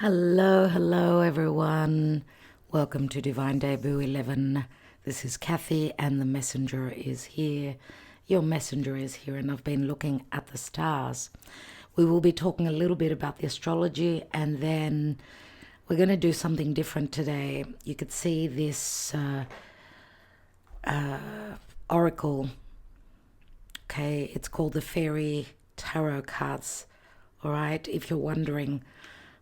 Hello everyone. Welcome to Divine Debut 11. This is Kathy and the messenger is here. Your messenger is here and I've been looking at the stars. We will be talking a little bit about the astrology and then we're going to do something different today. You could see this oracle. Okay, it's called the Fairy Tarot cards. All right, if you're wondering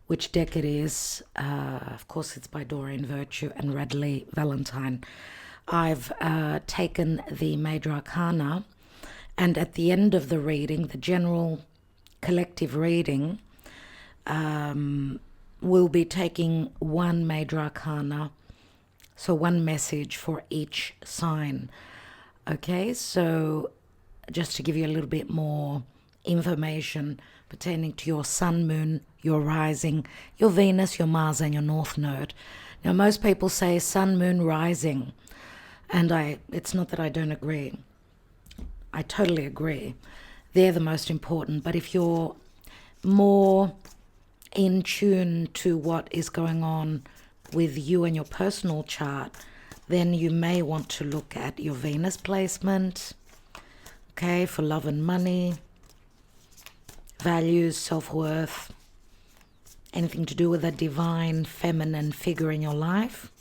which deck it is, of course it's by Doreen Virtue and Radley Valentine. I've taken the Major Arcana, and at the end of the reading, the general collective reading, we'll be taking one Major Arcana, so one message for each sign. Okay, so just to give you a little bit more information pertaining to your sun, moon, your rising, your Venus, your Mars, and your North Node. Now, most people say sun, moon, rising, and it's not that I don't agree. I totally agree. They're the most important, but if you're more in tune to what is going on with you and your personal chart, then you may want to look at your Venus placement, okay, for love and money, values, self-worth, anything to do with a divine feminine figure in your life.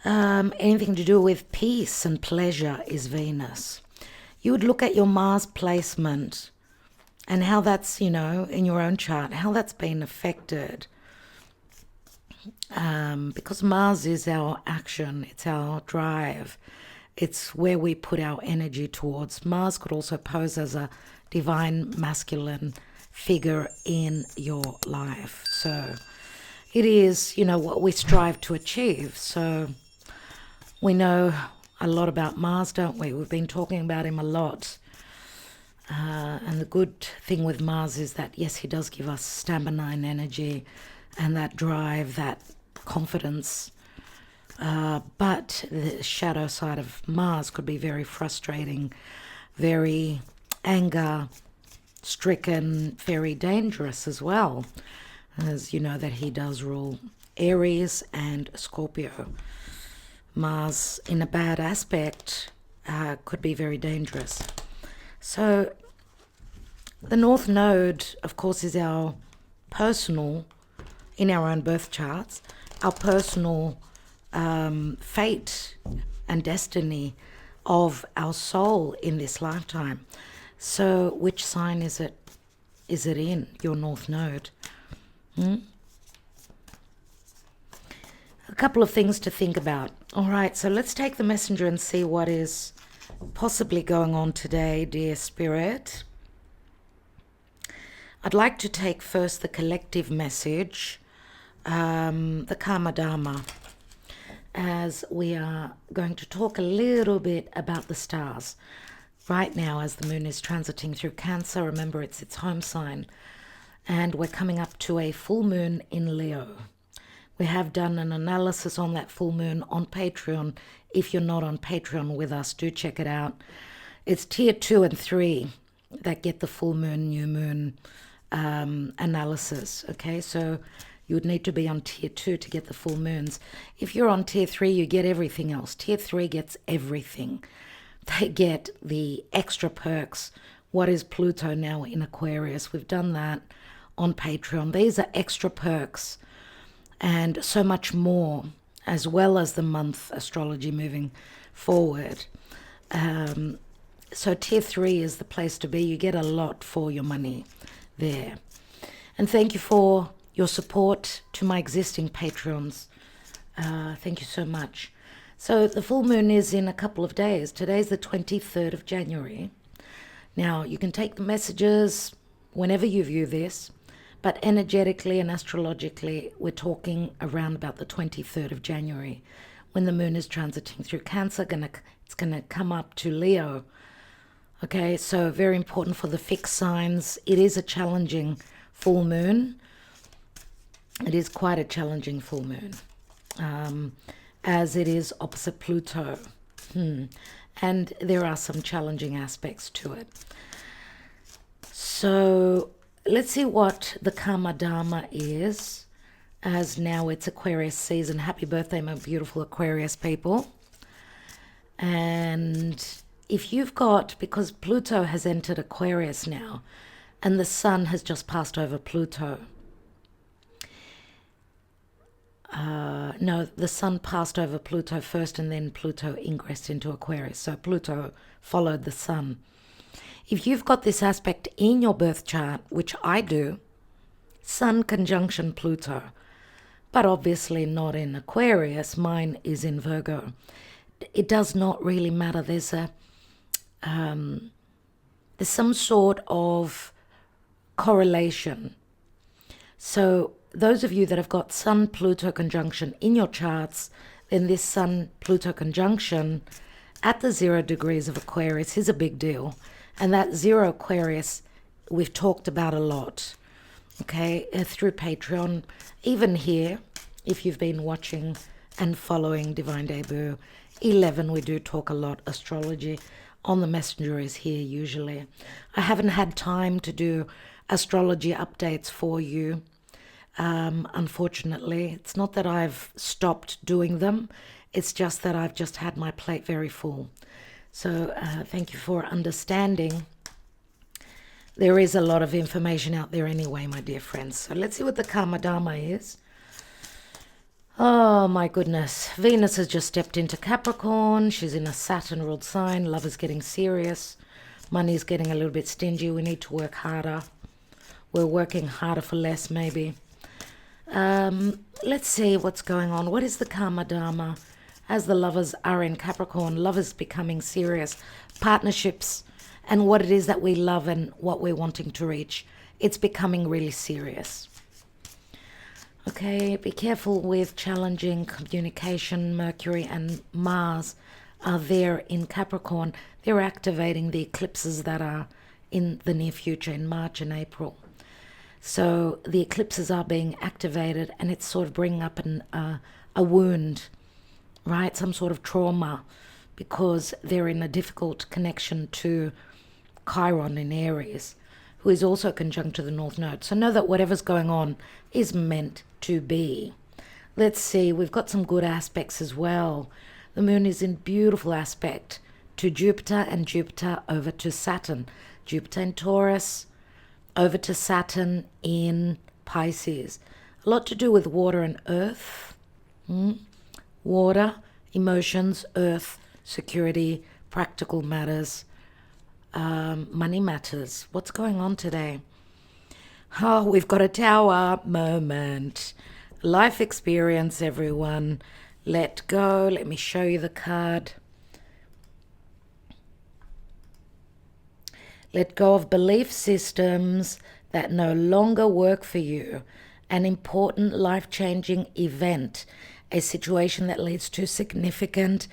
Anything to do with peace and pleasure is Venus. You would look at your Mars placement and how that's, in your own chart, how that's been affected. Because Mars is our action, it's our drive, it's where we put our energy towards. Mars could also pose as a divine masculine figure in your life. So it is, what we strive to achieve. So we know a lot about Mars, don't we? We've been talking about him a lot. And the good thing with Mars is that, yes, he does give us stamina and energy and that drive, that confidence. But the shadow side of Mars could be very frustrating, very anger stricken, very dangerous as well, as you know that he does rule Aries and Scorpio. Mars in a bad aspect could be very dangerous. So the North Node, of course, is our personal, in our own birth charts, our personal fate and destiny of our soul in this lifetime. So which sign is it in, your North Node? A couple of things to think about. All right, so let's take the messenger and see what is possibly going on today, dear Spirit. I'd like to take first the collective message, the Karma Dharma, as we are going to talk a little bit about the stars. Right now, as the moon is transiting through Cancer, remember it's its home sign, and we're coming up to a full moon in Leo. We have done an analysis on that full moon on Patreon. If you're not on Patreon with us, do check it out. It's tier 2 and 3 that get the full moon, new moon analysis. Okay, so you would need to be on tier 2 to get the full moons. If you're on tier 3, you get everything else. Tier 3 gets everything. They get the extra perks. What is Pluto now in Aquarius? We've done that on Patreon. These are extra perks and so much more, as well as the month astrology moving forward. So tier 3 is the place to be. You get a lot for your money there. And thank you for your support to my existing patrons. Thank you so much. So the full moon is in a couple of days. Today's the 23rd of January. Now, you can take the messages whenever you view this, but energetically and astrologically, we're talking around about the 23rd of January, when the moon is transiting through Cancer. It's going to come up to Leo. Okay, so very important for the fixed signs. It is a challenging full moon. It is quite a challenging full moon. As it is opposite Pluto. And there are some challenging aspects to it. So let's see what the Karma Dharma is, as now it's Aquarius season. Happy birthday, my beautiful Aquarius people. And if you've got, because Pluto has entered Aquarius now, and the Sun has just passed over Pluto. No, the Sun passed over Pluto first, and then Pluto ingressed into Aquarius. So Pluto followed the Sun. If you've got this aspect in your birth chart, which I do, Sun conjunction Pluto, but obviously not in Aquarius, mine is in Virgo. It does not really matter. There's some sort of correlation. So those of you that have got Sun-Pluto conjunction in your charts, then this Sun-Pluto conjunction at the 0 degrees of Aquarius is a big deal. And that 0 Aquarius, we've talked about a lot, okay, through Patreon. Even here, if you've been watching and following Divine Debut, 11, we do talk a lot astrology. On the Messenger is here usually. I haven't had time to do astrology updates for you. Unfortunately, it's not that I've stopped doing them. It's just that I've just had my plate very full. So thank you for understanding. There is a lot of information out there anyway, my dear friends. So let's see what the Karma Dharma is. Oh my goodness. Venus has just stepped into Capricorn. She's in a Saturn-ruled sign. Love is getting serious. Money's getting a little bit stingy. We need to work harder. We're working harder for less, maybe. Let's see what's going on. What is the Karma Dharma? As the lovers are in Capricorn, love is becoming serious. Partnerships and what it is that we love and what we're wanting to reach. It's becoming really serious. Okay, be careful with challenging communication. Mercury and Mars are there in Capricorn. They're activating the eclipses that are in the near future, in March and April. So the eclipses are being activated, and it's sort of bringing up a wound, right? Some sort of trauma, because they're in a difficult connection to Chiron in Aries, who is also conjunct to the North Node. So know that whatever's going on is meant to be. Let's see, we've got some good aspects as well. The moon is in beautiful aspect to Jupiter, and Jupiter over to Saturn. Jupiter in Taurus, over to Saturn in Pisces. A lot to do with water and earth. Water, emotions, earth, security, practical matters, money matters. What's going on today? Oh, we've got a tower moment. Life experience, everyone. Let go. Let me show you the card. Let go of belief systems that no longer work for you. An important life-changing event. A situation that leads to significant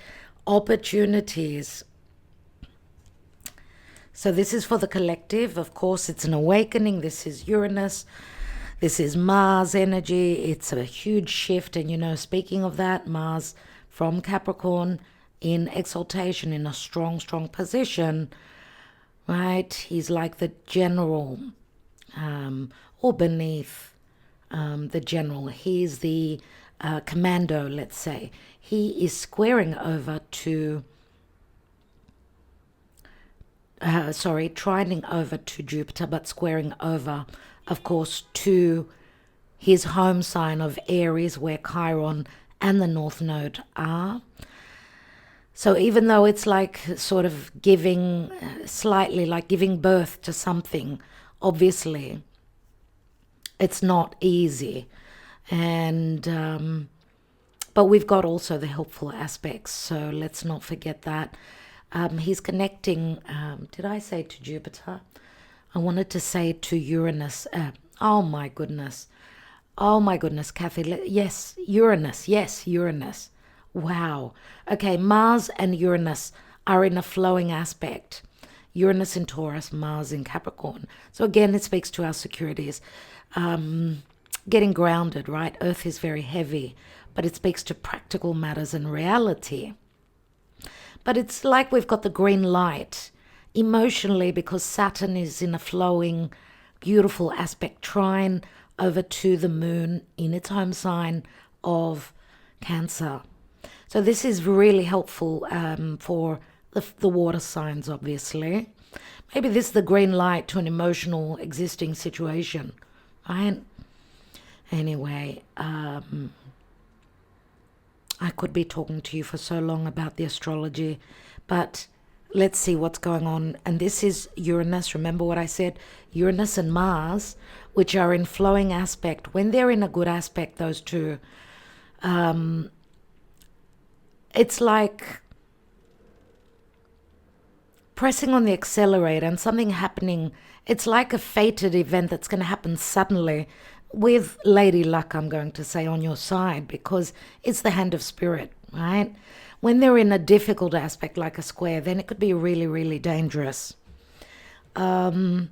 opportunities. So this is for the collective. Of course, it's an awakening. This is Uranus. This is Mars energy. It's a huge shift. And, you know, speaking of that, Mars from Capricorn in exaltation, in a strong, strong position, right? He's like the general, or beneath the general. He's the commando, let's say. He is squaring over to, trining over to Jupiter, but squaring over, of course, to his home sign of Aries, where Chiron and the North Node are. So even though it's like sort of giving, slightly like giving birth to something, obviously, it's not easy. And, but we've got also the helpful aspects, so let's not forget that. He's connecting, did I say to Jupiter? I wanted to say to Uranus. Oh my goodness, Kathy. Yes, Uranus. Yes, Uranus. Wow. Okay, Mars and Uranus are in a flowing aspect. Uranus in Taurus, Mars in Capricorn. So again, it speaks to our securities. Getting grounded, right? Earth is very heavy, but it speaks to practical matters and reality. But it's like we've got the green light emotionally, because Saturn is in a flowing beautiful aspect trine over to the moon in its home sign of Cancer. So this is really helpful for the water signs, obviously. Maybe this is the green light to an emotional existing situation, right? Anyway, I could be talking to you for so long about the astrology, but let's see what's going on. And this is Uranus. Remember what I said? Uranus and Mars, which are in flowing aspect. When they're in a good aspect, those two, it's like pressing on the accelerator and something happening. It's like a fated event that's going to happen suddenly with Lady Luck, I'm going to say, on your side, because it's the hand of spirit, right? When they're in a difficult aspect like a square, then it could be really, really dangerous. So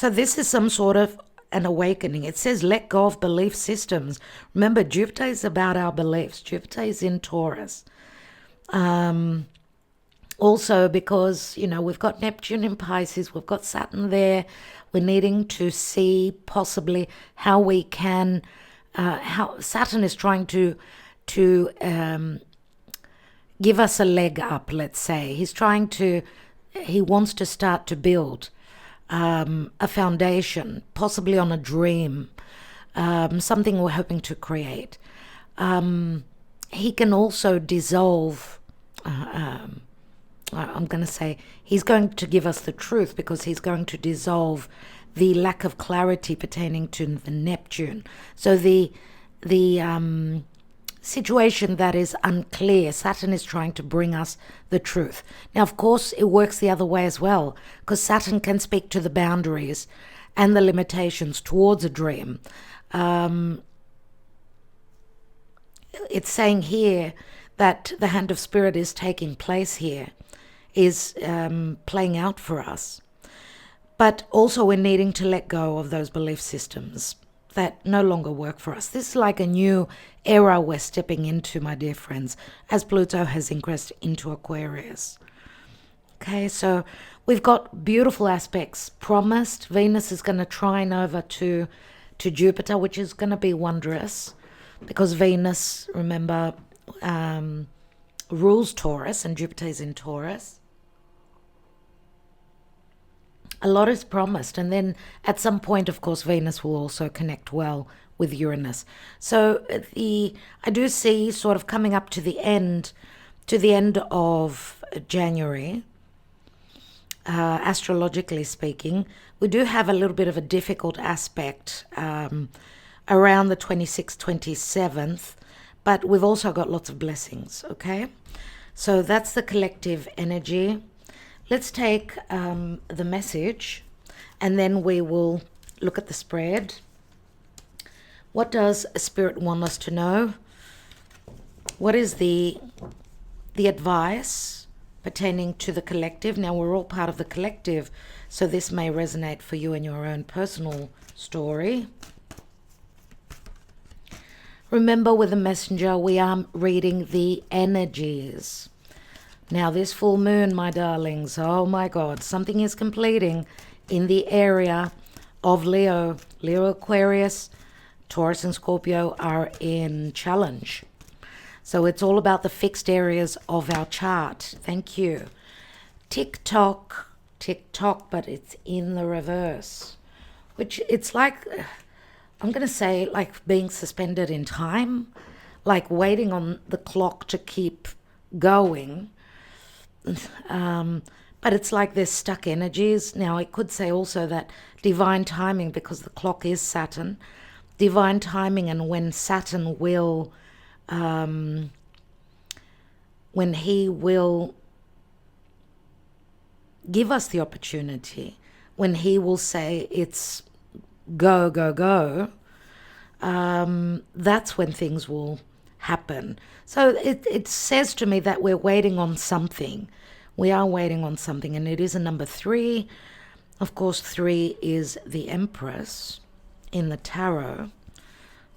this is some sort of an awakening. It says let go of belief systems. Remember, Jupiter is about our beliefs. Jupiter is in Taurus. Also because, you know, we've got Neptune in Pisces, we've got Saturn there. We're needing to see possibly how we can, how Saturn is trying to give us a leg up, let's say. He wants to start to build a foundation, possibly on a dream, something we're hoping to create. He can also dissolve, I'm going to say, he's going to give us the truth because he's going to dissolve the lack of clarity pertaining to the Neptune. So the situation that is unclear, Saturn is trying to bring us the truth. Now, of course, it works the other way as well, because Saturn can speak to the boundaries and the limitations towards a dream. It's saying here that the hand of spirit is taking place here, is playing out for us. But also we're needing to let go of those belief systems that no longer work for us. This is like a new era we're stepping into, my dear friends, as Pluto has ingressed into Aquarius. Okay, so we've got beautiful aspects promised. Venus is going to trine over to Jupiter, which is going to be wondrous, because Venus, remember, rules Taurus and Jupiter is in Taurus. A lot is promised, and then at some point, of course, Venus will also connect well with Uranus. So I do see sort of coming up to the end of January, astrologically speaking, we do have a little bit of a difficult aspect around the 26th, 27th, but we've also got lots of blessings, okay? So that's the collective energy. Let's take the message, and then we will look at the spread. What does Spirit want us to know? What is the advice pertaining to the collective? Now, we're all part of the collective, so this may resonate for you in your own personal story. Remember, with the messenger, we are reading the energies. Now, this full moon, my darlings, oh my God, something is completing in the area of Leo. Leo, Aquarius, Taurus and Scorpio are in challenge. So it's all about the fixed areas of our chart. Thank you. Tick tock, but it's in the reverse, which it's like, I'm going to say, like being suspended in time, like waiting on the clock to keep going. But it's like there's stuck energies. Now, I could say also that divine timing, because the clock is Saturn, divine timing, and when Saturn will, when he will give us the opportunity, when he will say it's go, go, go, that's when things will happen. So it says to me that we're waiting on something. We are waiting on something, and it is a number 3. Of course, 3 is the Empress in the tarot.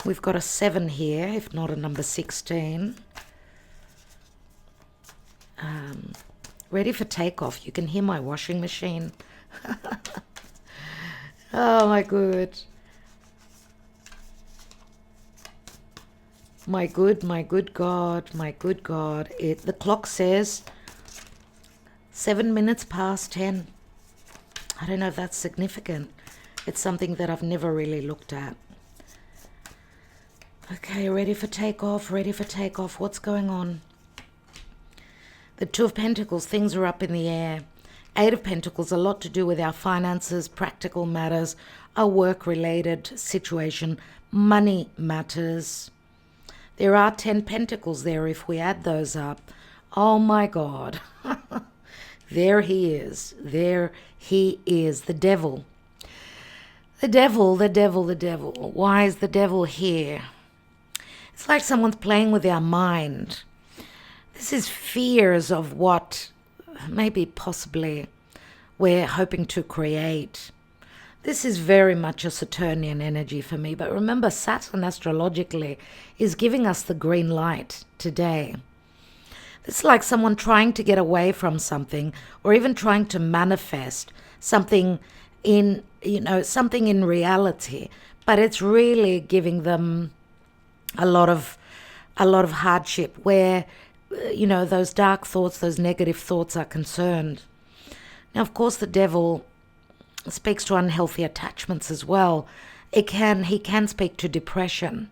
We've got a 7 here, if not a number 16. Ready for takeoff. You can hear my washing machine. Oh my good. My good God, my good God. The clock says 7 minutes past 10. I don't know if that's significant. It's something that I've never really looked at. Okay, ready for takeoff, ready for takeoff. What's going on? The Two of Pentacles, things are up in the air. Eight of Pentacles, a lot to do with our finances, practical matters, a work-related situation, money matters. There are 10 Pentacles there if we add those up. Oh my God. There he is. There he is. The devil. The devil, the devil, the devil. Why is the devil here? It's like someone's playing with our mind. This is fears of what maybe possibly we're hoping to create. This is very much a Saturnian energy for me. But remember, Saturn astrologically is giving us the green light today. It's like someone trying to get away from something, or even trying to manifest something in, something in reality. But it's really giving them a lot of hardship where, those dark thoughts, those negative thoughts are concerned. Now, of course, the devil speaks to unhealthy attachments as well. He can speak to depression.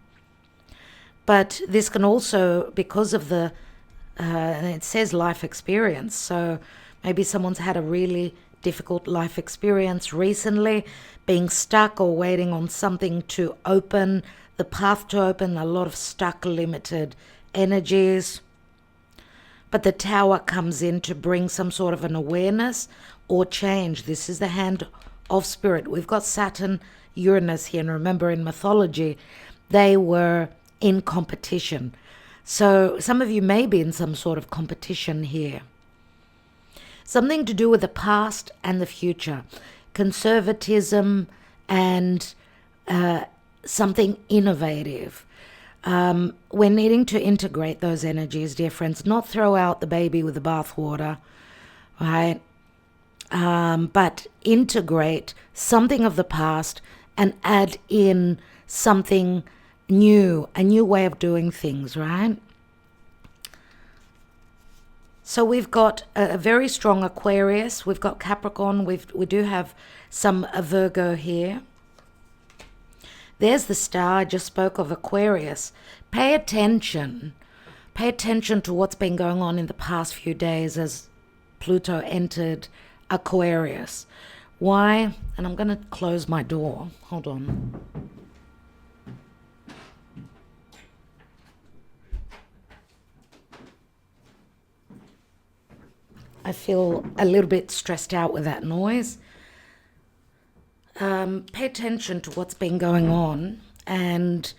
But this can also, because of the, it says life experience. So maybe someone's had a really difficult life experience recently, being stuck or waiting on something to open, the path to open, a lot of stuck, limited energies. But the Tower comes in to bring some sort of an awareness or change. This is the hand of spirit. We've got Saturn, Uranus here. And remember, in mythology, they were in competition. So some of you may be in some sort of competition here. Something to do with the past and the future. Conservatism and something innovative. We're needing to integrate those energies, dear friends, not throw out the baby with the bathwater, right? But integrate something of the past and add in something new, a new way of doing things, right? So we've got a very strong Aquarius, we've got Capricorn, we do have some Virgo here. There's the star. I just spoke of Aquarius. Pay attention. Pay attention to what's been going on in the past few days as Pluto entered Aquarius. Why? And I'm going to close my door. Hold on. I feel a little bit stressed out with that noise. Pay attention to what's been going on, and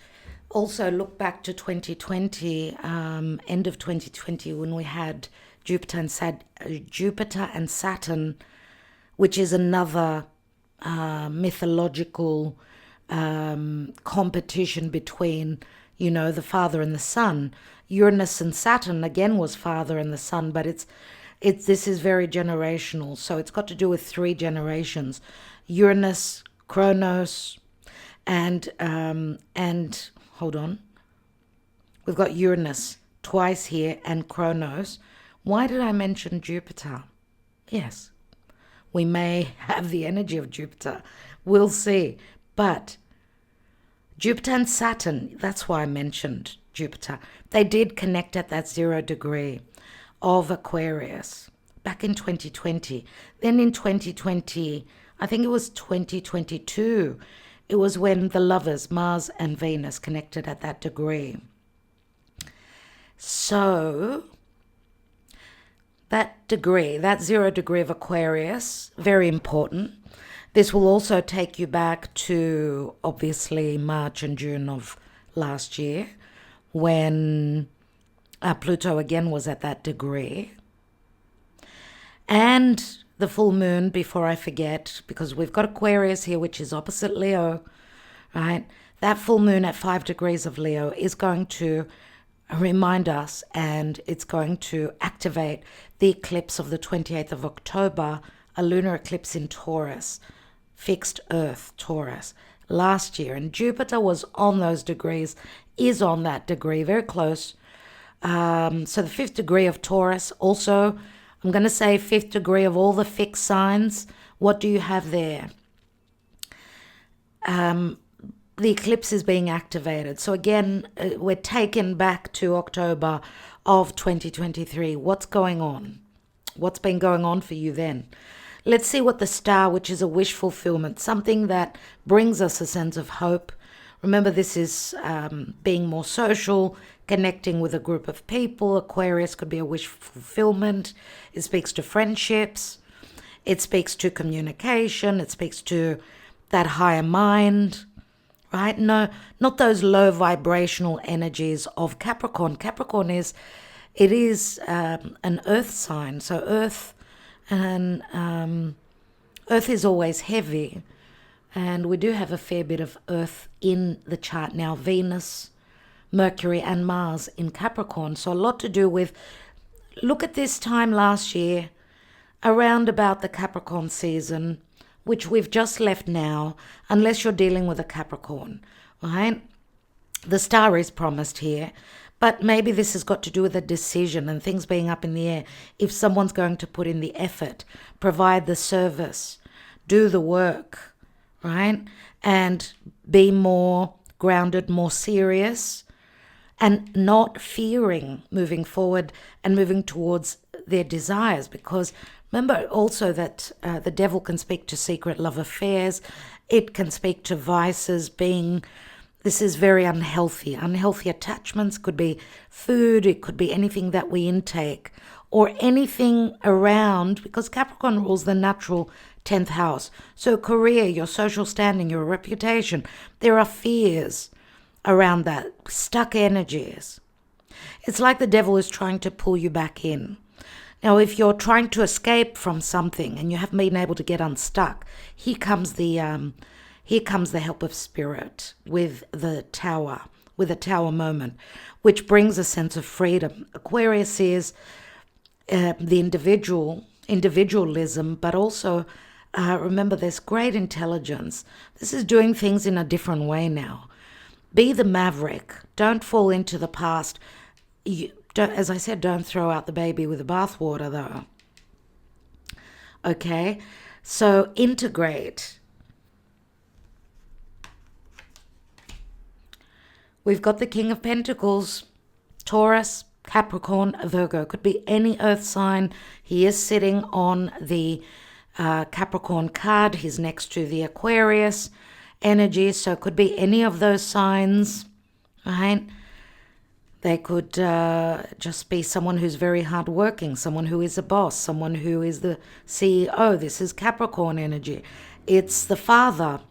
also look back to 2020, end of 2020, when we had Jupiter and Saturn, which is another mythological competition between, the father and the son. Uranus and Saturn again was father and the son, but this is very generational. So it's got to do with 3 generations. Uranus, Kronos, and hold on. We've got Uranus twice here and Kronos. Why did I mention Jupiter? Yes, we may have the energy of Jupiter. We'll see. But Jupiter and Saturn, that's why I mentioned Jupiter. They did connect at that 0 degree of Aquarius back in 2020. Then in 2020, I think it was 2022, it was when the lovers, Mars and Venus, connected at that degree. So that degree, that 0 degree of Aquarius, very important. This will also take you back to, obviously, March and June of last year, when Pluto again was at that degree. And the full moon, before I forget, because we've got Aquarius here, which is opposite Leo, right? That full moon at 5 degrees of Leo is going to remind us, and it's going to activate the eclipse of the 28th of October, a lunar eclipse in Taurus. fixed Earth, Taurus, last year. And Jupiter was on those degrees, is on that degree, very close. So the 5th degree of Taurus, also, I'm going to say 5th degree of all the fixed signs. What do you have there? The eclipse is being activated. So again, we're taken back to October of 2023. What's going on? What's been going on for you then? Let's see what the star, which is a wish fulfillment, something that brings us a sense of hope. Remember, this is being more social, connecting with a group of people. Aquarius could be a wish fulfillment. It speaks to friendships. It speaks to communication. It speaks to that higher mind, right? No, not those low vibrational energies of Capricorn. Capricorn is an earth sign. So earth is always heavy. And we do have a fair bit of earth in the chart now. Venus, Mercury and Mars in Capricorn. So a lot to do with, look at this time last year, around about the Capricorn season, which we've just left now, unless you're dealing with a Capricorn, right? The star is promised here, but maybe this has got to do with a decision and things being up in the air. If someone's going to put in the effort, provide the service, do the work, right? And be more grounded, more serious, and not fearing moving forward and moving towards their desires. Because remember also that the devil can speak to secret love affairs. It can speak to vices being, this is very unhealthy. Unhealthy attachments could be food. It could be anything that we intake or anything around, because Capricorn rules the natural 10th house. So career, your social standing, your reputation, there are fears around that, stuck energies. It's like the devil is trying to pull you back in. Now, if you're trying to escape from something and you haven't been able to get unstuck, here comes the help of spirit with the tower, with a tower moment, which brings a sense of freedom. Aquarius is the individualism, but also remember, there's great intelligence. This is doing things in a different way now. Be the maverick. Don't fall into the past. As I said, don't throw out the baby with the bathwater, though. Okay? So integrate. We've got the King of Pentacles, Taurus, Capricorn, Virgo. Could be any earth sign. He is sitting on the Capricorn card. He's next to the Aquarius energy. So it could be any of those signs, right? They could just be someone who's very hardworking, someone who is a boss, someone who is the CEO. This is Capricorn energy. It's the father.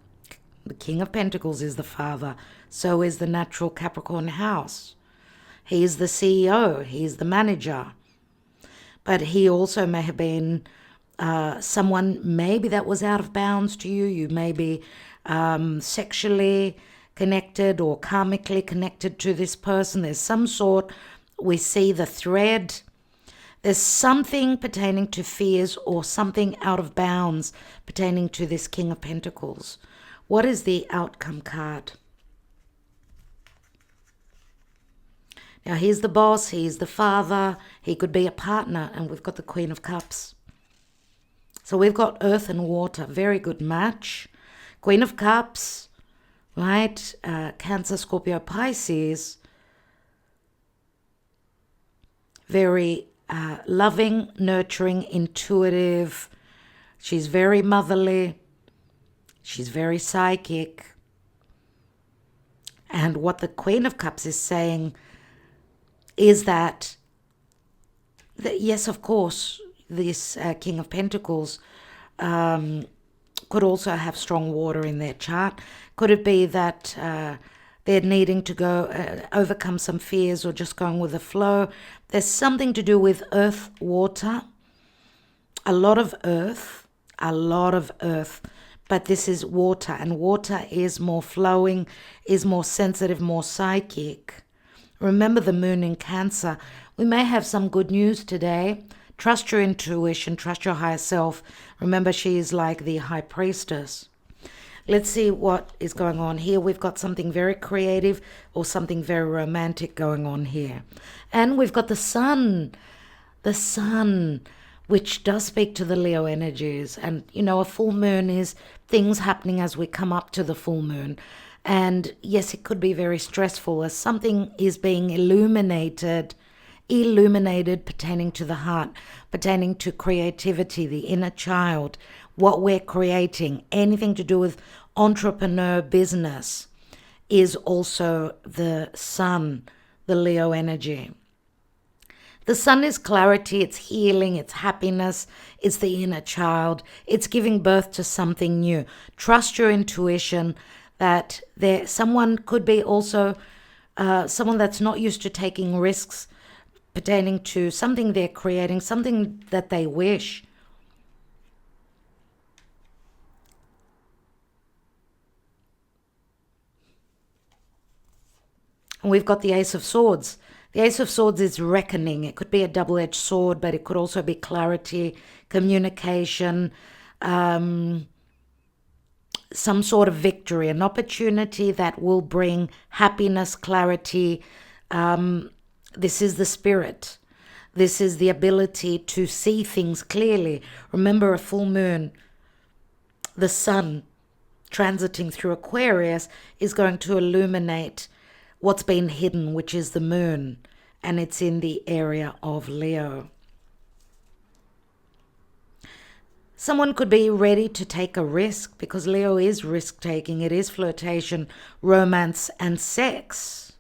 The King of Pentacles is the father. So is the natural Capricorn house. He is the CEO. He's the manager. But he also may have been someone maybe that was out of bounds to you. You may be sexually connected or karmically connected to this person. There's some sort, we see the thread. There's something pertaining to fears or something out of bounds pertaining to this King of Pentacles. What is the outcome card? Now, he's the boss, he's the father, he could be a partner, and we've got the Queen of Cups. So we've got earth and water, very good match. Queen of Cups, right? Cancer, Scorpio, Pisces. Very loving, nurturing, intuitive. She's very motherly. She's very psychic. And what the Queen of Cups is saying is that yes, of course, this King of Pentacles could also have strong water in their chart. Could it be that they're needing to go overcome some fears or just going with the flow? There's something to do with earth, water, a lot of earth, but this is water, and water is more flowing, is more sensitive, more psychic. Remember the moon in Cancer. We may have some good news today. Trust your intuition, trust your higher self. Remember, she is like the high priestess. Let's see what is going on here. We've got something very creative or something very romantic going on here. And we've got the sun, which does speak to the Leo energies. And, you know, a full moon is things happening as we come up to the full moon. And yes, it could be very stressful as something is being illuminated pertaining to the heart, pertaining to creativity, the inner child, what we're creating, anything to do with entrepreneur business is also the sun, the Leo energy. The sun is clarity, it's healing, it's happiness, it's the inner child, it's giving birth to something new. Trust your intuition that someone could be also someone that's not used to taking risks pertaining to something they're creating, something that they wish. And we've got the Ace of Swords. The Ace of Swords is reckoning. It could be a double-edged sword, but it could also be clarity, communication, some sort of victory, an opportunity that will bring happiness, clarity. This is the spirit. This is the ability to see things clearly. Remember, a full moon, the sun transiting through Aquarius is going to illuminate what's been hidden, which is the moon, and it's in the area of Leo. Someone could be ready to take a risk because Leo is risk-taking. It is flirtation, romance, and sex.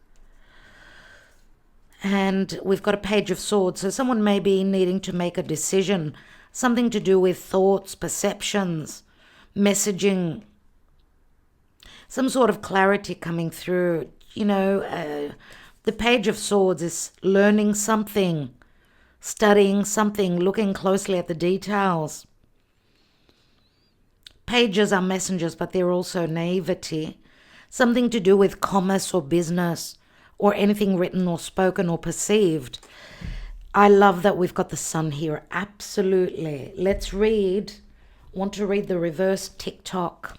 And we've got a Page of Swords. So someone may be needing to make a decision, something to do with thoughts, perceptions, messaging, some sort of clarity coming through. You know, the Page of Swords is learning something, studying something, looking closely at the details. Pages are messengers, but they're also naivety. Something to do with commerce or business or anything written or spoken or perceived. I love that we've got the sun here. Absolutely. Let's read. I want to read the reverse TikTok.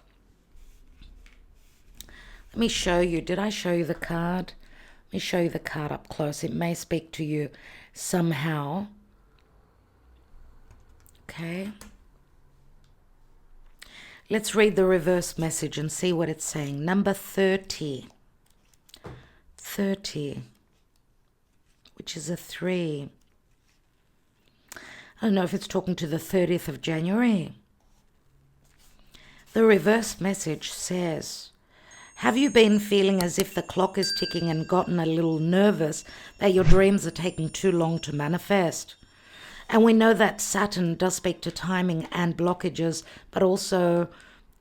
Let me show you. Did I show you the card? Let me show you the card up close. It may speak to you somehow. Okay. Let's read the reverse message and see what it's saying. Number 30. 30. Which is a 3. I don't know if it's talking to the 30th of January. The reverse message says, have you been feeling as if the clock is ticking and gotten a little nervous that your dreams are taking too long to manifest? And we know that Saturn does speak to timing and blockages, but also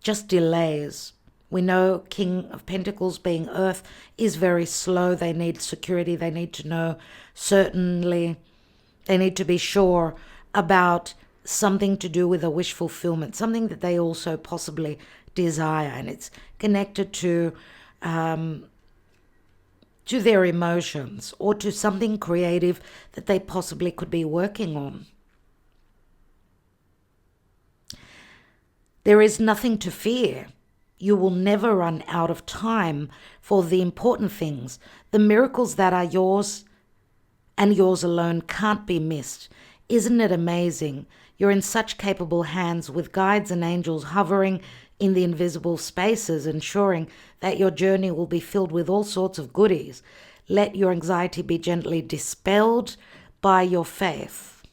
just delays. We know King of Pentacles being Earth is very slow. They need security. They need to know certainly. They need to be sure about something to do with a wish fulfillment, something that they also possibly desire, and it's connected to their emotions or to something creative that they possibly could be working on. There is nothing to fear. You will never run out of time for the important things. The miracles that are yours and yours alone can't be missed. Isn't it amazing? You're in such capable hands with guides and angels hovering in the invisible spaces, ensuring that your journey will be filled with all sorts of goodies. Let your anxiety be gently dispelled by your faith.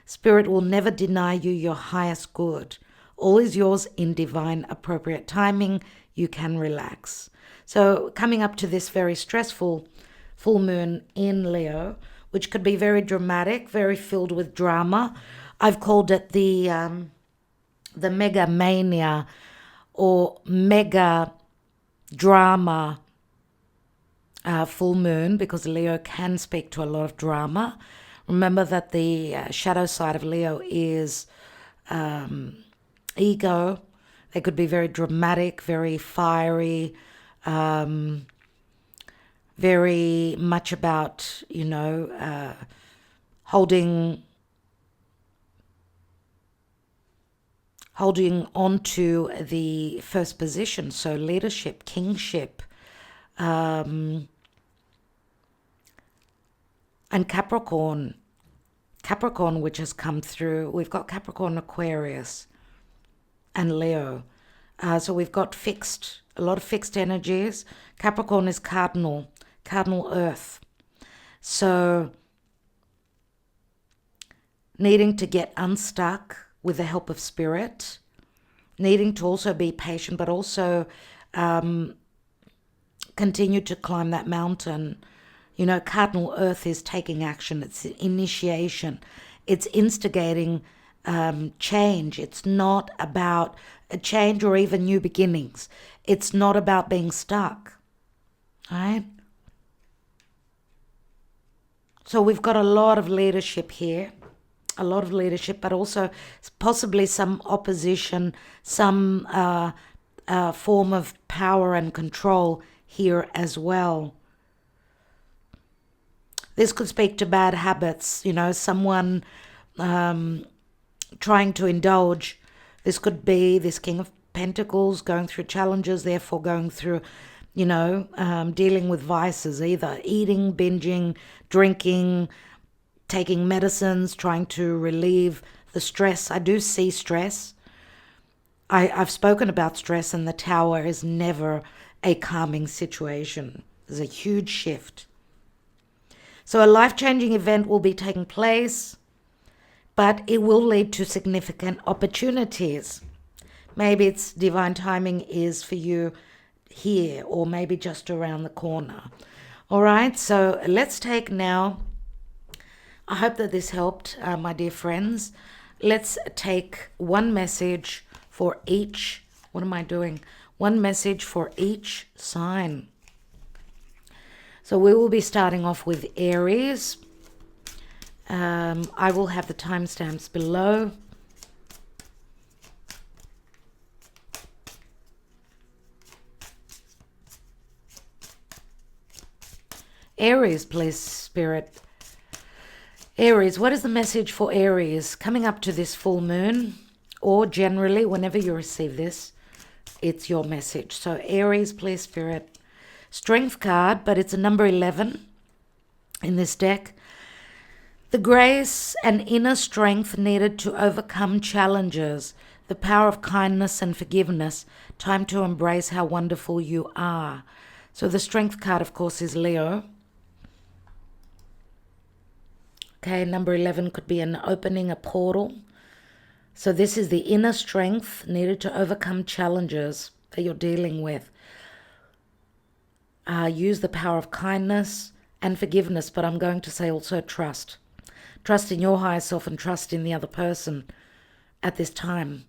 Spirit will never deny you your highest good. All is yours in divine appropriate timing. You can relax. So coming up to this very stressful full moon in Leo, which could be very dramatic, very filled with drama. I've called it the mega mania or mega drama full moon, because Leo can speak to a lot of drama. Remember that the shadow side of Leo is ego. They could be very dramatic, very fiery, very much about, you know, holding holding on to the first position, so leadership, kingship, and Capricorn, which has come through. We've got Capricorn, Aquarius, and Leo. So we've got a lot of fixed energies. Capricorn is cardinal earth. So needing to get unstuck with the help of spirit, needing to also be patient, but also continue to climb that mountain. You know, cardinal earth is taking action. It's initiation. It's instigating change. It's not about a change or even new beginnings. It's not about being stuck. Right? So we've got a lot of leadership here. A lot of leadership, but also possibly some opposition, some form of power and control here as well. This could speak to bad habits, you know, someone trying to indulge. This could be this King of Pentacles going through challenges, therefore going through, you know, dealing with vices, either eating, binging, drinking, taking medicines, trying to relieve the stress. I do see stress. I've spoken about stress, and the Tower is never a calming situation. There's a huge shift. So a life-changing event will be taking place, but it will lead to significant opportunities. Maybe it's divine timing is for you here, or maybe just around the corner. All right, so let's take now, I hope that this helped, my dear friends. Let's take one message for each, what am I doing? One message for each sign. So we will be starting off with Aries. I will have the timestamps below. Aries, please, Spirit. Aries, what is the message for Aries coming up to this full moon, or generally whenever you receive this, it's your message. So Aries, please, Spirit. Strength card, but it's a number 11 in this deck. The grace and inner strength needed to overcome challenges, the power of kindness and forgiveness, time to embrace how wonderful you are. So the strength card, of course, is Leo. Okay, number 11 could be an opening, a portal. So this is the inner strength needed to overcome challenges that you're dealing with. Use the power of kindness and forgiveness, but I'm going to say also trust. Trust in your higher self and trust in the other person at this time.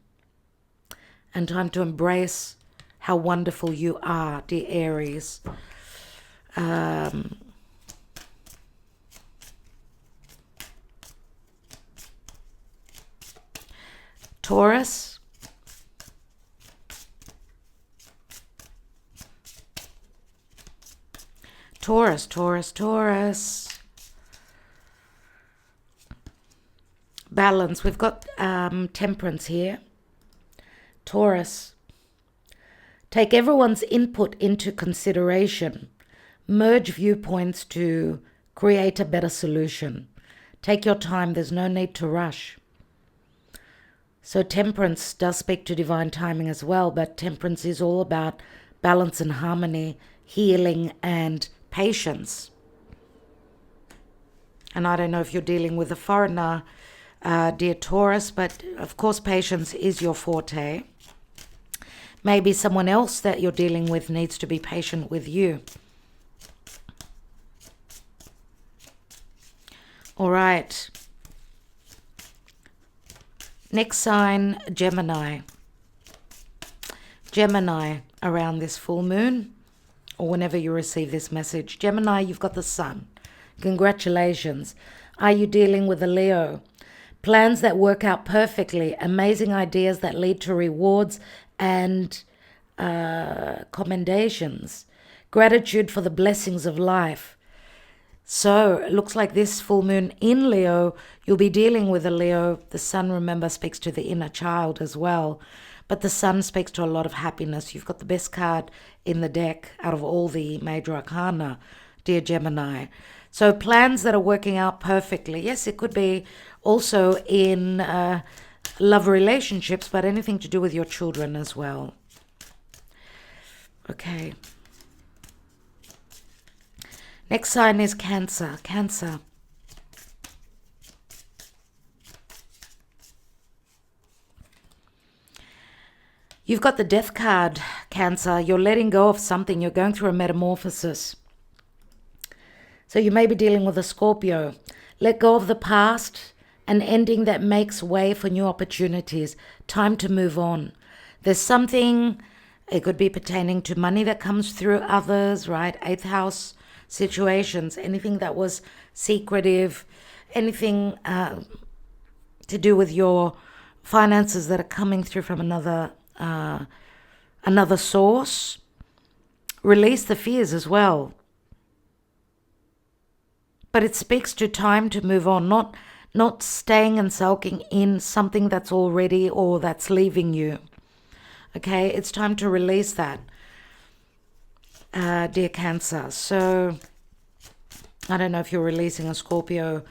And time to embrace how wonderful you are, dear Aries. Taurus. Taurus, Taurus, Taurus. Balance. We've got temperance here. Taurus. Take everyone's input into consideration. Merge viewpoints to create a better solution. Take your time. There's no need to rush. So temperance does speak to divine timing as well, but temperance is all about balance and harmony, healing and patience. And I don't know if you're dealing with a foreigner, dear Taurus, but of course patience is your forte. Maybe someone else that you're dealing with needs to be patient with you. All right. Next sign, Gemini. Gemini, around this full moon, or whenever you receive this message. Gemini, you've got the sun. Congratulations. Are you dealing with a Leo? Plans that work out perfectly, amazing ideas that lead to rewards and commendations. Gratitude for the blessings of life. So it looks like this full moon in Leo, you'll be dealing with a Leo. The sun, remember, speaks to the inner child as well. But the sun speaks to a lot of happiness. You've got the best card in the deck out of all the major arcana, dear Gemini. So plans that are working out perfectly. Yes, it could be also in love relationships, but anything to do with your children as well. Okay. Next sign is Cancer. Cancer. You've got the Death card, Cancer. You're letting go of something. You're going through a metamorphosis. So you may be dealing with a Scorpio. Let go of the past, an ending that makes way for new opportunities. Time to move on. There's something, it could be pertaining to money that comes through others, right? Eighth house situations, anything that was secretive, anything to do with your finances that are coming through from another source. Release the fears as well. But it speaks to time to move on, not staying and sulking in something that's already or that's leaving you. Okay, it's time to release that, dear Cancer. So I don't know if you're releasing a Scorpio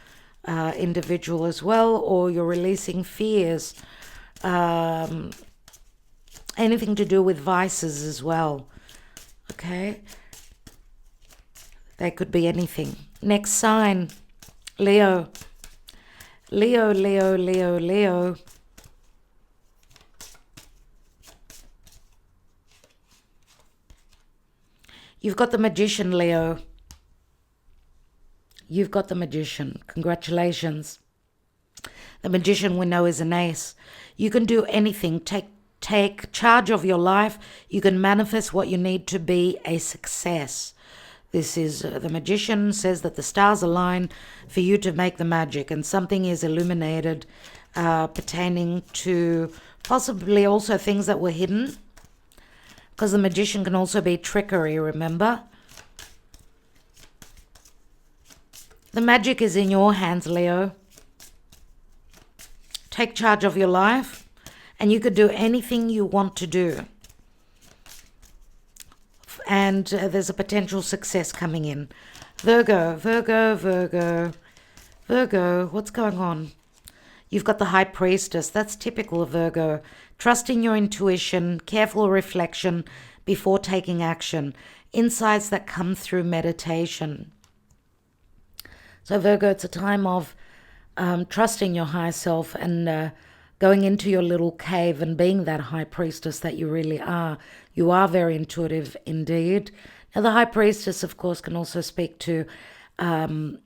individual as well, or you're releasing fears, anything to do with vices as well. Okay, they could be anything. Next sign, Leo. Leo, Leo, Leo, Leo. You've got the Magician, Leo. You've got the Magician. Congratulations. The Magician we know is an ace. You can do anything. Take charge of your life. You can manifest what you need to be a success. This is, the Magician says that the stars align for you to make the magic, and something is illuminated pertaining to possibly also things that were hidden. Because the Magician can also be trickery, remember? The magic is in your hands, Leo. Take charge of your life, and you could do anything you want to do. And there's a potential success coming in. Virgo, Virgo, Virgo, Virgo, what's going on? You've got the High Priestess. That's typical of Virgo. Trusting your intuition, careful reflection before taking action. Insights that come through meditation. So Virgo, it's a time of trusting your higher self and going into your little cave and being that High Priestess that you really are. You are very intuitive indeed. Now the High Priestess, of course, can also speak to, of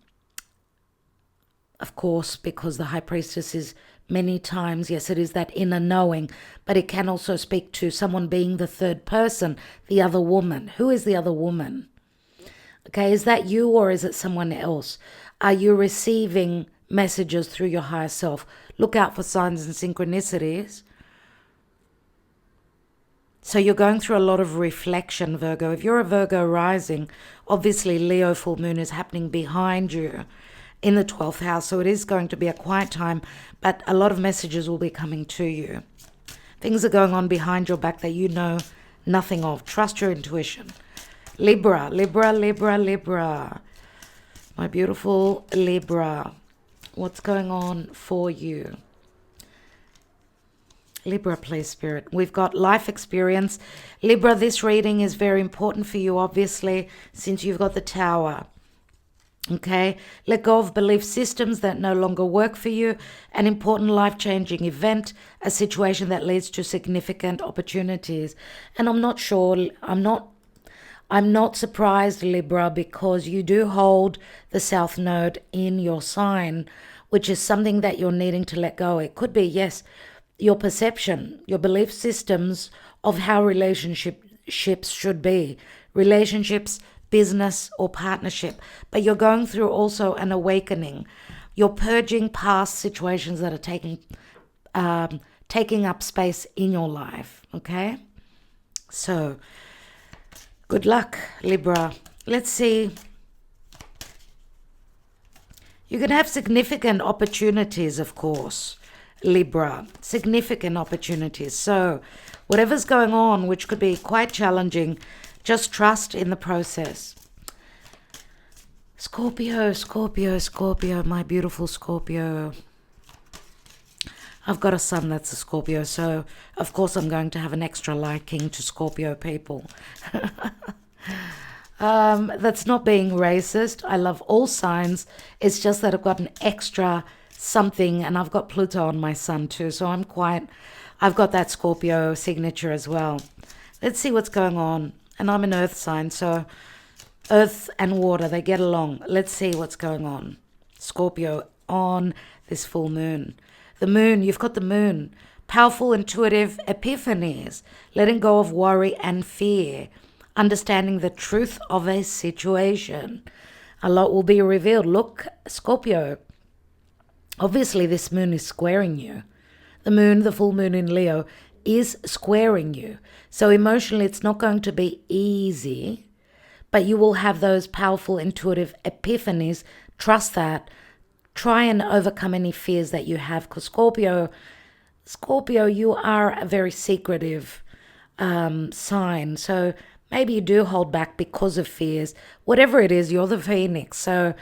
course, because the High Priestess is many times, yes, it is that inner knowing, but it can also speak to someone being the third person, the other woman. Who is the other woman? Okay, is that you or is it someone else? Are you receiving messages through your higher self? Look out for signs and synchronicities. So you're going through a lot of reflection, Virgo. If you're a Virgo rising, obviously Leo full moon is happening behind you in the 12th house. So it is going to be a quiet time, but a lot of messages will be coming to you. Things are going on behind your back that you know nothing of. Trust your intuition. Libra, Libra, Libra, Libra. My beautiful Libra. What's going on for you? Libra, please, Spirit. We've got life experience. Libra, this reading is very important for you, obviously, since you've got the Tower. Okay? Let go of belief systems that no longer work for you. An important life-changing event, a situation that leads to significant opportunities. And I'm not sure, I'm not surprised, Libra, because you do hold the South Node in your sign, which is something that you're needing to let go. It could be, yes, your perception, your belief systems of how relationships should be. Relationships, business, or partnership. But you're going through also an awakening. You're purging past situations that are taking up space in your life, okay? So, good luck, Libra. Let's see You can have significant opportunities, of course, Libra. Significant opportunities. So whatever's going on, which could be quite challenging, just trust in the process. Scorpio, Scorpio, Scorpio, my beautiful Scorpio. I've got a son that's a Scorpio, so of course I'm going to have an extra liking to Scorpio people. That's not being racist. I love all signs. It's just that I've got an extra something, and I've got Pluto on my sun too, so I've got that Scorpio signature as well. Let's see what's going on. And I'm an earth sign, so earth and water, they get along. Let's see what's going on. Scorpio on this full moon. The moon, you've got the moon. Powerful, intuitive epiphanies. Letting go of worry and fear. Understanding the truth of a situation. A lot will be revealed. Look, Scorpio. Obviously, this moon is squaring you. The moon, the full moon in Leo, is squaring you. So emotionally, it's not going to be easy. But you will have those powerful, intuitive epiphanies. Trust that. Try and overcome any fears that you have, because Scorpio, you are a very secretive sign. So maybe you do hold back because of fears. Whatever it is, you're the phoenix. So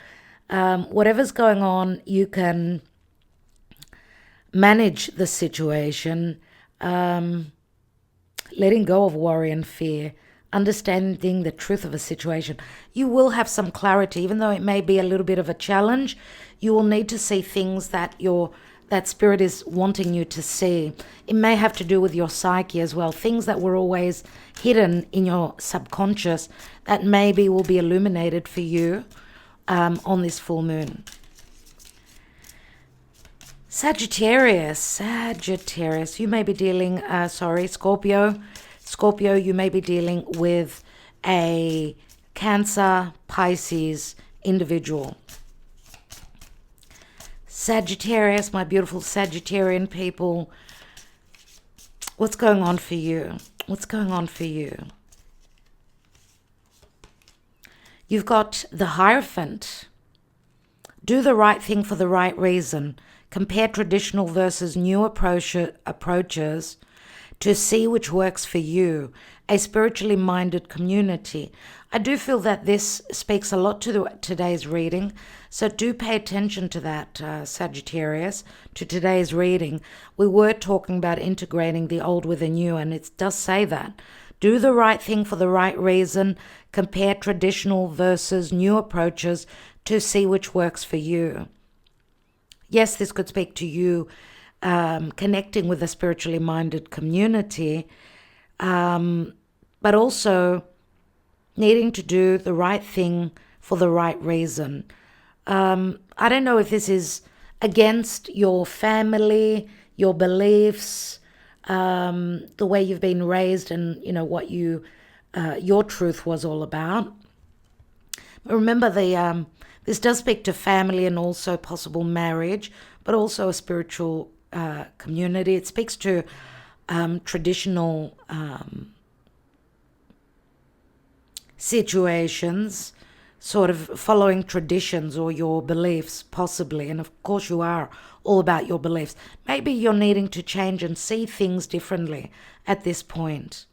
whatever's going on, you can manage the situation, letting go of worry and fear, understanding the truth of a situation. You will have some clarity, even though it may be a little bit of a challenge. You will need to see things that spirit is wanting you to see. It may have to do with your psyche as well. Things that were always hidden in your subconscious that maybe will be illuminated for you on this full moon. Sagittarius, you may be dealing, Scorpio, you may be dealing with a Cancer, Pisces individual. Sagittarius, my beautiful Sagittarian people, what's going on for you? What's going on for you? You've got the Hierophant. Do the right thing for the right reason. Compare traditional versus new approaches to see which works for you. A spiritually minded community. I do feel that this speaks a lot to today's reading, so do pay attention to that, Sagittarius, to today's reading. We were talking about integrating the old with the new, and it does say that. Do the right thing for the right reason. Compare traditional versus new approaches to see which works for you. Yes, this could speak to you connecting with a spiritually minded community, but also needing to do the right thing for the right reason. I don't know if this is against your family, your beliefs, the way you've been raised, and what your truth was all about. But remember, this does speak to family and also possible marriage, but also a spiritual community. It speaks to traditional situations, sort of following traditions or your beliefs, possibly. And of course you are all about your beliefs. Maybe you're needing to change and see things differently at this point.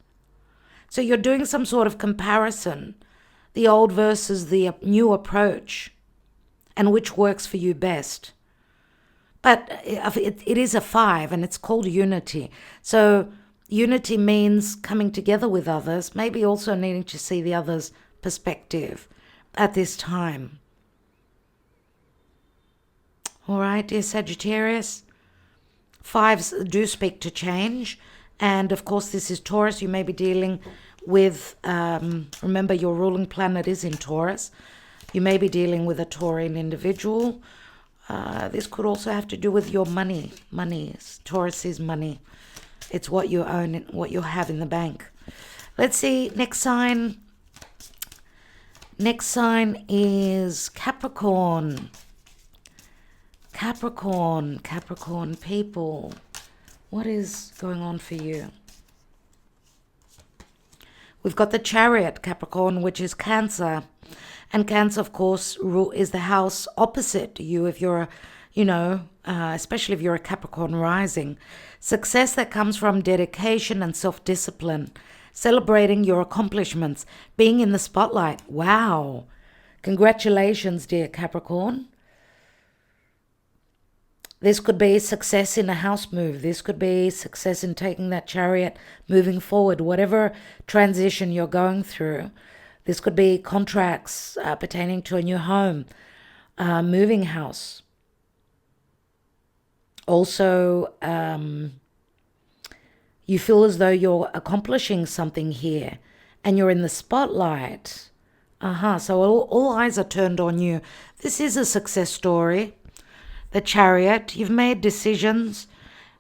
So you're doing some sort of comparison, the old versus the new approach, and which works for you best. But it is a 5, and it's called unity. So unity means coming together with others, maybe also needing to see the other's perspective at this time. All right, dear Sagittarius. 5s do speak to change. And of course, this is Taurus. You may be dealing with, remember, your ruling planet is in Taurus. You may be dealing with a Taurian individual. This could also have to do with your money. Money. Taurus is money. It's what you own and what you have in the bank. Let's see. Next sign. Next sign is Capricorn. Capricorn people. What is going on for you? We've got the Chariot, Capricorn, which is Cancer. And Cancer, of course, is the house opposite you if you're especially if you're a Capricorn rising. Success that comes from dedication and self-discipline, celebrating your accomplishments, being in the spotlight. Wow. Congratulations, dear Capricorn. This could be success in a house move. This could be success in taking that chariot, moving forward, whatever transition you're going through. This could be contracts pertaining to a new home, moving house. Also, you feel as though you're accomplishing something here and you're in the spotlight. So all eyes are turned on you. This is a success story. The Chariot, you've made decisions.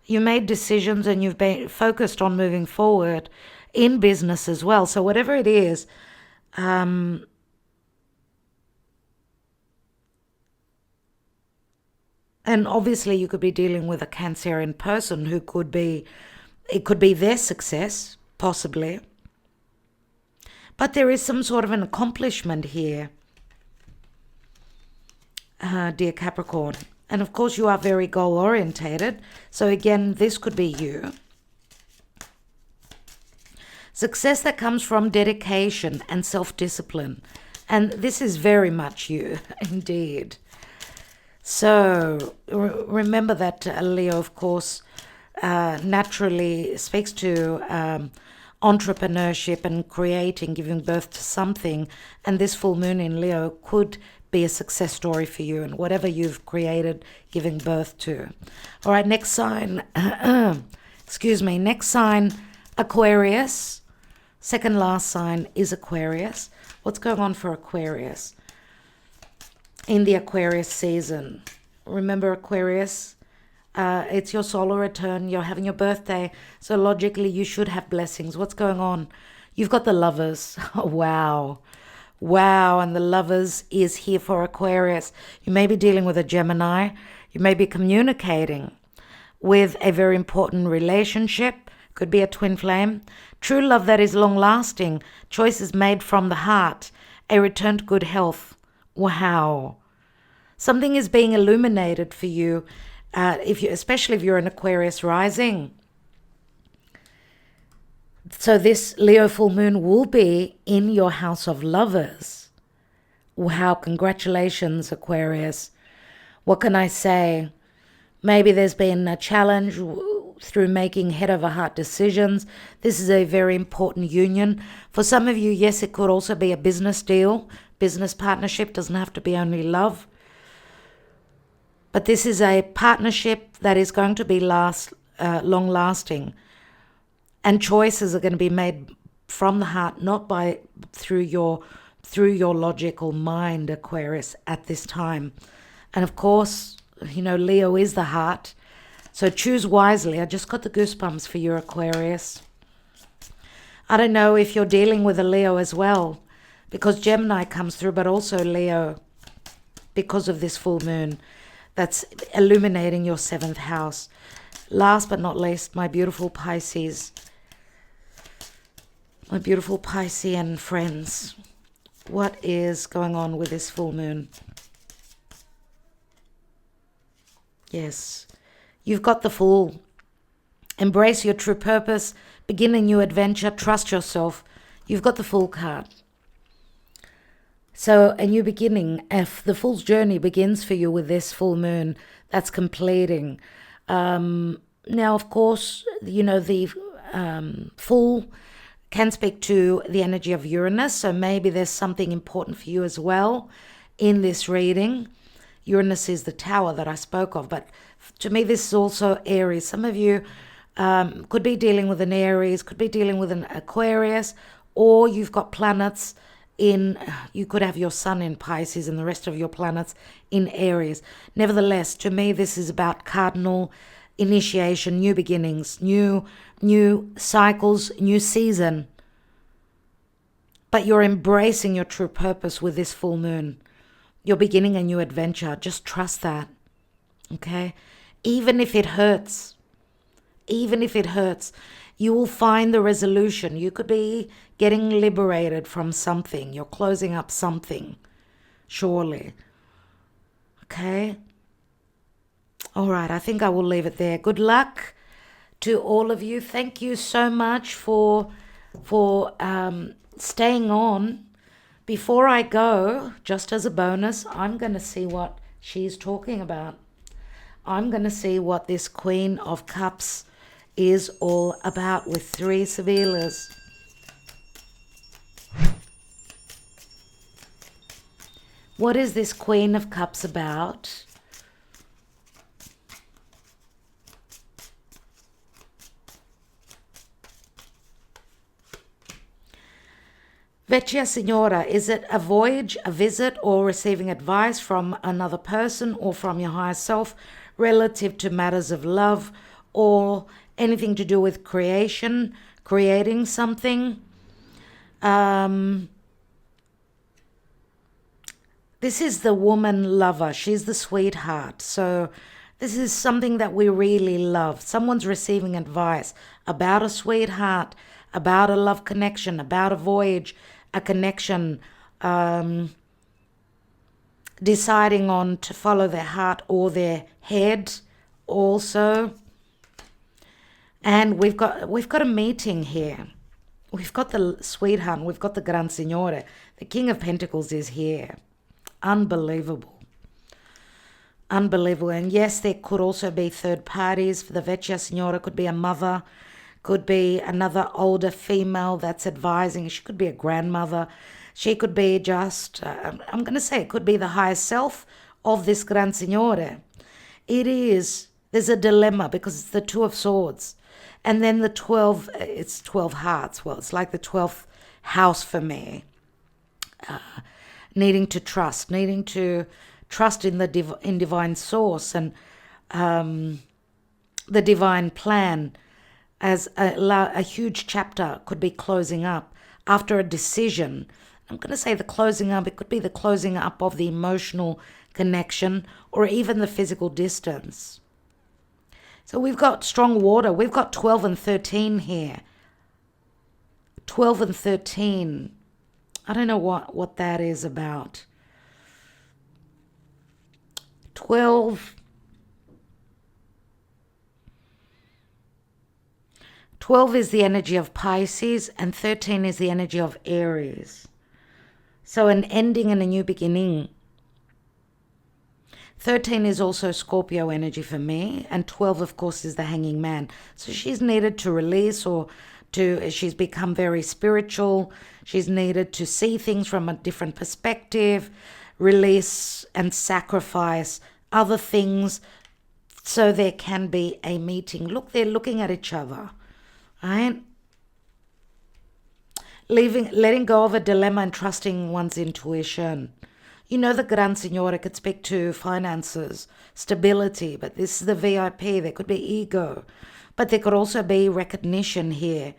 You made decisions and you've been focused on moving forward in business as well. So whatever it is, and obviously you could be dealing with a Cancerian person who could be, it could be their success, possibly. But there is some sort of an accomplishment here, dear Capricorn. And of course you are very goal-orientated. So again, this could be you. Success that comes from dedication and self-discipline. And this is very much you, indeed. So remember that Leo, of course, naturally speaks to entrepreneurship and creating, giving birth to something. And this full moon in Leo could be a success story for you and whatever you've created, giving birth to. All right, next sign. Excuse me. Next sign, Aquarius. Second last sign is Aquarius. What's going on for Aquarius in the Aquarius season? Remember Aquarius? It's your solar return. You're having your birthday. So logically, you should have blessings. What's going on? You've got the Lovers. Oh, wow. Wow. And the Lovers is here for Aquarius. You may be dealing with a Gemini. You may be communicating with a very important relationship. Could be a twin flame. True love that is long-lasting. Choices made from the heart. A return to good health. Wow. Something is being illuminated for you, especially if you're an Aquarius rising. So this Leo full moon will be in your house of Lovers. Wow, congratulations, Aquarius. What can I say? Maybe there's been a challenge through making head-over-heart decisions. This is a very important union. For some of you, yes, it could also be a business deal. Business partnership doesn't have to be only love. But this is a partnership that is going to be long-lasting. And choices are going to be made from the heart, not through your logical mind, Aquarius, at this time. And of course, Leo is the heart. So choose wisely. I just got the goosebumps for you, Aquarius. I don't know if you're dealing with a Leo as well, because Gemini comes through, but also Leo, because of this full moon that's illuminating your 7th house. Last but not least, my beautiful Pisces. My beautiful Piscean friends. What is going on with this full moon? Yes. You've got the Fool. Embrace your true purpose. Begin a new adventure. Trust yourself. You've got the Fool card. So a new beginning. If the Fool's journey begins for you with this full moon, that's completing. Now, of course, the Fool can speak to the energy of Uranus. So maybe there's something important for you as well in this reading. Uranus is the tower that I spoke of, but to me, this is also Aries. Some of you could be dealing with an Aries, could be dealing with an Aquarius, or you've got planets you could have your sun in Pisces and the rest of your planets in Aries. Nevertheless, to me, this is about cardinal initiation, new beginnings, new cycles, new season. But you're embracing your true purpose with this full moon. You're beginning a new adventure. Just trust that. Okay? Even if it hurts. Even if it hurts. You will find the resolution. You could be getting liberated from something. You're closing up something, surely. Okay? All right, I think I will leave it there. Good luck to all of you. Thank you so much for staying on. Before I go, just as a bonus, I'm going to see what she's talking about. I'm going to see what this Queen of Cups is all about with 3 Sevilas. What is this Queen of Cups about? Vecchia Signora, is it a voyage, a visit, or receiving advice from another person or from your higher self relative to matters of love or anything to do with creation, creating something? This is the woman lover. She's the sweetheart. So this is something that we really love. Someone's receiving advice about a sweetheart, about a love connection, about a voyage, a connection, deciding on to follow their heart or their head also. And we've got a meeting here. We've got the sweetheart, we've got the Gran Signore. The King of Pentacles is here. Unbelievable. Unbelievable. And yes, there could also be third parties. For the Vecchia Signora, could be a mother, could be another older female that's advising. She could be a grandmother. She could be just, I'm going to say it could be the higher self of this Gran Signore. There's a dilemma because it's the 2 of Swords. And then the 12, it's 12 hearts. Well, it's like the 12th house for me. Needing to trust in in divine source and the divine plan, as a huge chapter could be closing up after a decision. I'm going to say the closing up, it could be the closing up of the emotional connection or even the physical distance. So we've got strong water. We've got 12 and 13 here. 12 and 13. I don't know what that is about. 12 is the energy of Pisces and 13 is the energy of Aries. So an ending and a new beginning. 13 is also Scorpio energy for me, and 12, of course, is the Hanging Man. So she's needed to release she's become very spiritual. She's needed to see things from a different perspective, release and sacrifice other things so there can be a meeting. Look, they're looking at each other, right? Letting go of a dilemma and trusting one's intuition. You know, the Gran Signora could speak to finances, stability, but this is the VIP. There could be ego, but there could also be recognition here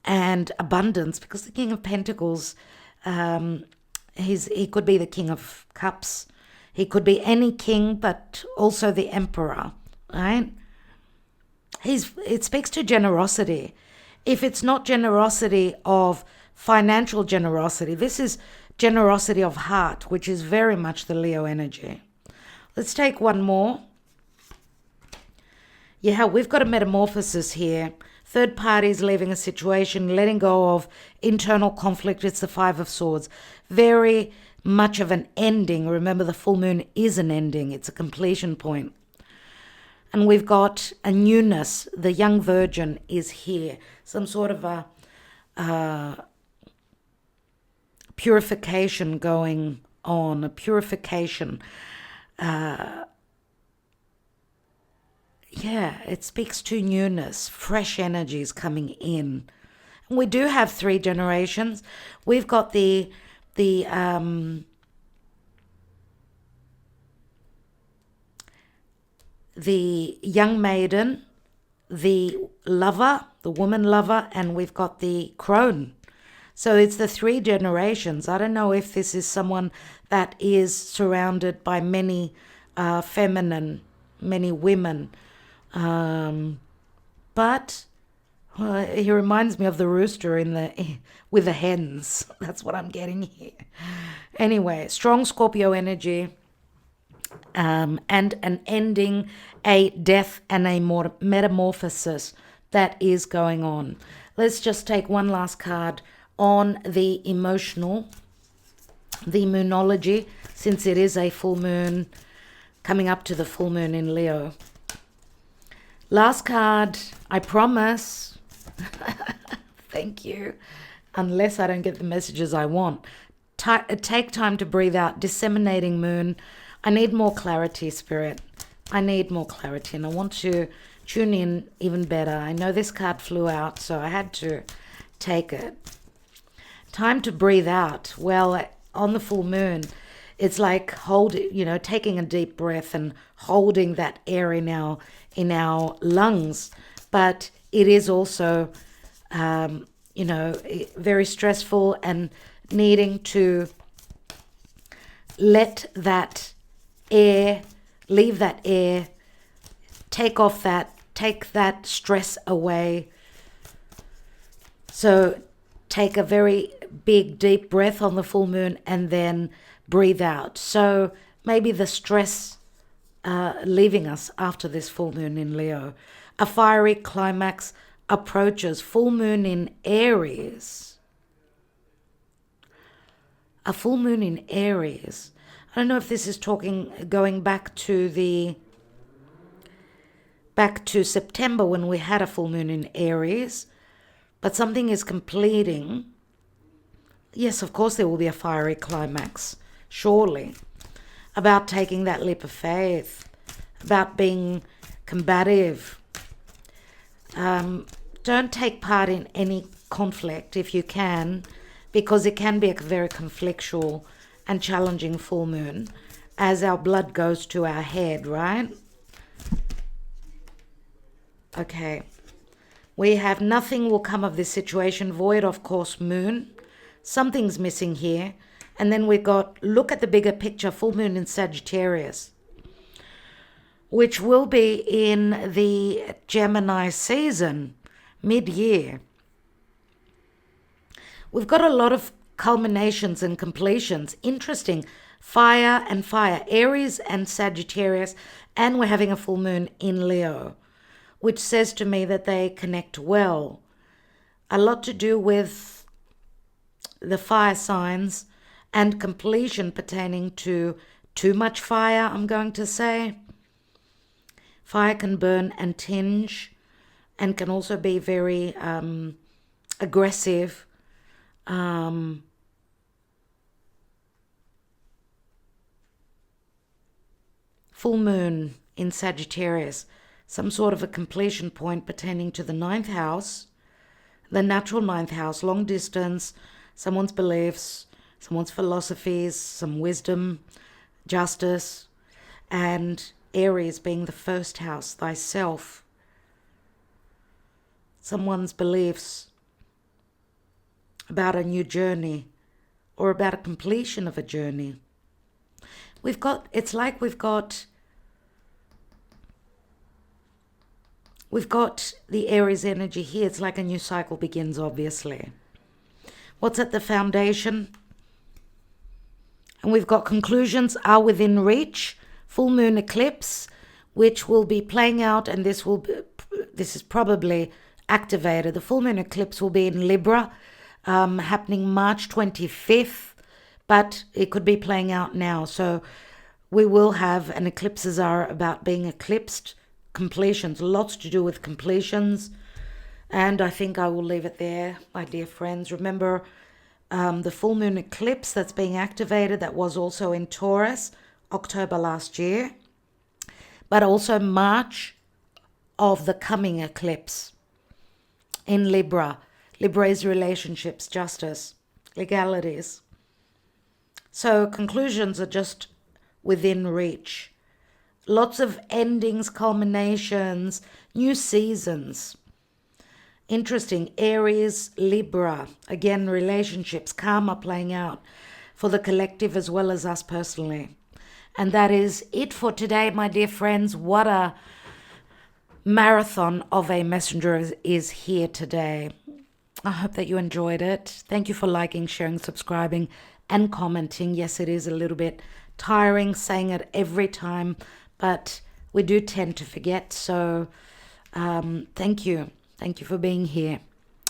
and abundance, because the King of Pentacles, he could be the King of Cups. He could be any king, but also the Emperor, right? It speaks to generosity. If it's not generosity of financial generosity, this is generosity of heart, which is very much the Leo energy. Let's take one more. Yeah, we've got a metamorphosis here. Third parties leaving a situation, letting go of internal conflict. It's the 5 of Swords. Very much of an ending. Remember, the full moon is an ending. It's a completion point. And we've got a newness. The young virgin is here. Some sort of a purification going on, a purification. Yeah, it speaks to newness, fresh energies coming in. And we do have 3 generations. We've got the young maiden, the lover, the woman lover, and we've got the crone. So it's the 3 generations. I don't know if this is someone that is surrounded by many many women. But, He reminds me of the rooster in the with the hens. That's what I'm getting here. Anyway, strong Scorpio energy, and an ending, a death, and a more metamorphosis that is going on. Let's just take one last card on the emotional, the moonology, since it is a full moon, coming up to the full moon in Leo. Last card, I promise. Thank you. Unless I don't get the messages I want. Take time to breathe out. Disseminating moon. I need more clarity, Spirit. I need more clarity, and I want to tune in even better. I know this card flew out, so I had to take it. Time to breathe out. Well, on the full moon, it's like taking a deep breath and holding that air in our lungs. But it is also, very stressful, and needing to let that air, leave that air, take that stress away. So take a very big, deep breath on the full moon and then breathe out. So maybe the stress leaving us after this full moon in Leo. A fiery climax approaches. Full moon in Aries. A full moon in Aries. I don't know if this is going back to September when we had a full moon in Aries, but something is completing. Yes, of course there will be a fiery climax, surely, about taking that leap of faith, about being combative. Don't take part in any conflict if you can, because it can be a very conflictual and challenging full moon as our blood goes to our head, right? Okay. We have nothing will come of this situation. Void, of course, moon. Something's missing here. And then we've got, look at the bigger picture, full moon in Sagittarius, which will be in the Gemini season, mid-year. We've got a lot of culminations and completions. Interesting. Fire and fire. Aries and Sagittarius. And we're having a full moon in Leo, which says to me that they connect well. A lot to do with the fire signs and completion pertaining to too much fire, I'm going to say. Fire can burn and tinge and can also be very aggressive. Full moon in Sagittarius, some sort of a completion point pertaining to the 9th house, the natural 9th house, long distance, someone's beliefs, someone's philosophies, some wisdom, justice, and Aries being the 1st house, thyself, someone's beliefs about a new journey or about a completion of a journey. It's like we've got the Aries energy here. It's like a new cycle begins, obviously. What's at the foundation? And we've got conclusions are within reach. Full moon eclipse, which will be playing out, and this is probably activated. The full moon eclipse will be in Libra, happening March 25th, but it could be playing out now. So we will have, and eclipses are about being eclipsed, completions, lots to do with completions. And I think I will leave it there, my dear friends. Remember, the full moon eclipse that's being activated, that was also in Taurus, October last year, but also March of the coming eclipse in Libra. Libra is relationships, justice, legalities. So conclusions are just within reach. Lots of endings, culminations, new seasons. Interesting. Aries, Libra. Again, relationships, karma playing out for the collective as well as us personally. And that is it for today, my dear friends. What a marathon of a messenger is here today. I hope that you enjoyed it. Thank you for liking, sharing, subscribing, and commenting. Yes, it is a little bit tiring saying it every time, but we do tend to forget. So thank you. Thank you for being here.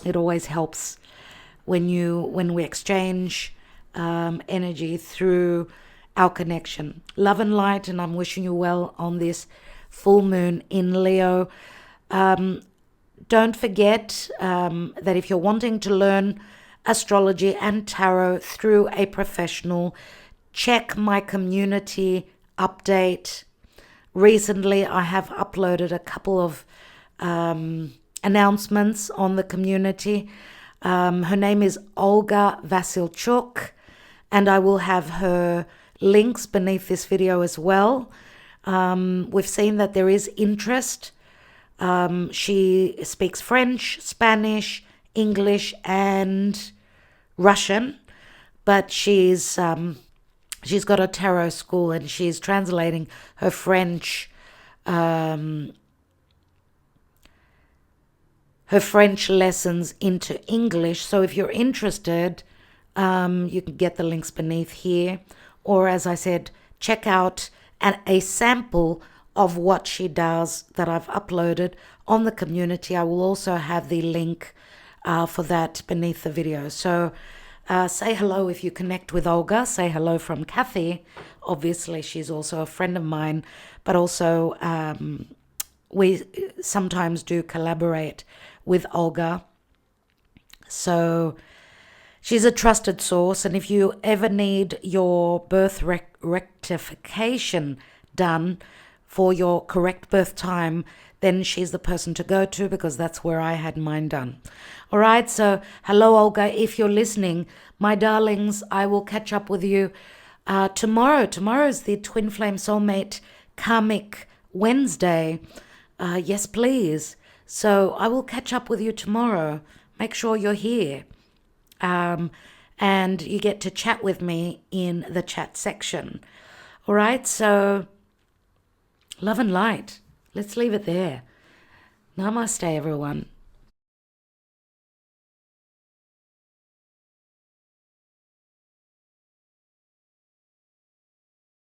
It always helps when we exchange energy through our connection. Love and light, and I'm wishing you well on this full moon in Leo. Don't forget that if you're wanting to learn astrology and tarot through a professional, check my community update. Recently, I have uploaded a couple of announcements on the community. Her name is Olga Vasilchuk, and I will have her links beneath this video as well. We've seen that there is interest. She speaks French, Spanish, English, and Russian, but she's got a tarot school and she's translating her French lessons into English. So if you're interested, you can get the links beneath here, or as I said, check out a sample of what she does that I've uploaded on the community. I will also have the link for that beneath the video. So say hello if you connect with Olga. Say hello from Kathy. Obviously, she's also a friend of mine, but also we sometimes do collaborate with Olga. So she's a trusted source, and if you ever need your birth rectification done for your correct birth time, then she's the person to go to, because that's where I had mine done. All right, so hello, Olga. If you're listening, my darlings, I will catch up with you tomorrow. Tomorrow's the Twin Flame Soulmate Karmic Wednesday. Yes, please. So I will catch up with you tomorrow. Make sure you're here. And you get to chat with me in the chat section. All right, so love and light. Let's leave it there. Namaste, everyone.